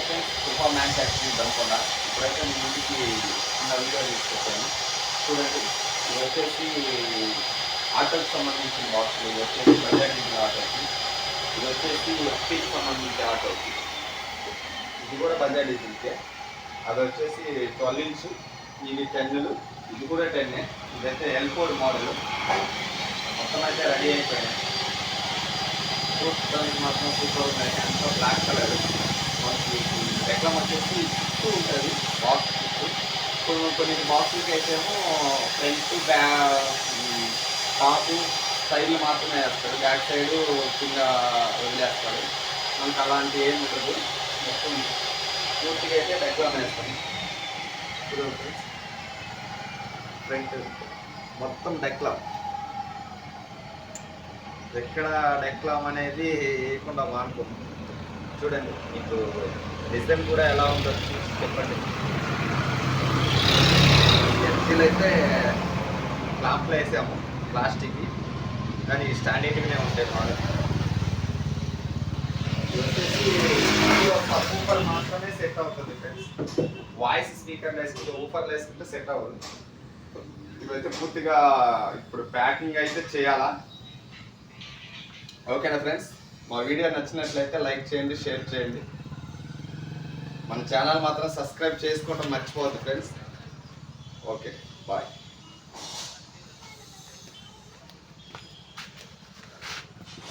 Friends కృపా manufacturing దొరకకుండా ఇప్పుడైతే మీ ముందుకి చిన్న వీడియో తీసుకొచ్చాను చూడండి. ఇది వచ్చేసి ఆటోకి సంబంధించిన బాక్సులు, ఇది వచ్చేసి బజాజ్ డీజిల్ ఆటోకి, ఇది వచ్చేసి ఎఫ్పీకి సంబంధించిన ఆటోకి, ఇది కూడా బజాజ్ డీజిల్కే. అది వచ్చేసి 12 ఇంచ్, ఇవి 10లు, ఇది కూడా 10. ఇదైతే L4 మోడల్. మొత్తం అయితే రెడీ అయిపోయినాయి. చూడడానికి మాత్రం సూపర్ ఉన్నాయి. అంతా బ్లాక్ కలర్. మనకి రెక్లం వచ్చేసి చుట్టూ ఉంటుంది బాక్స్ చుట్టూ. కొన్ని బాక్సులకి అయితే ఏమో ఫ్రంట్ టాపు సైడ్లు మాత్రమే వేస్తాడు, బ్యాక్ సైడ్ కింద వదిలేస్తాడు. మనకు అలాంటి ఏమి ఉండదు. మొత్తం పూర్తిగా అయితే రెక్లం వేస్తాం. ఫ్రంట్ మొత్తం డెక్లం. ఎక్కడ డెక్లామ్ అనేది వేయకుండా మానుకోండి. చూడండి మీకు డిజైన్ కూడా ఎలా ఉందో చెప్పండి. ఎడ్జీలు అయితే క్లాంప్లో వేసాము ప్లాస్టిక్, కానీ స్టాండర్డ్గానే ఉంటాయి మోడల్. ఇది వచ్చేసి ఊఫర్ మాత్రమే సెట్ అవుతుంది ఫ్రెండ్స్. వాయిస్ స్పీకర్లు వేసుకుంటే, ఊఫర్లు వేసుకుంటే సెట్ అవ్వదు. ఇవైతే పూర్తిగా ఇప్పుడు ప్యాకింగ్ అయితే చేయాలా. ఓకేనా ఫ్రెండ్స్, మా వీడియో నచ్చినట్లయితే లైక్ చేయండి, షేర్ చేయండి. మన ఛానల్ మాత్రం సబ్స్క్రైబ్ చేసుకోవడం మర్చిపోవద్దు ఫ్రెండ్స్. Okay, bye.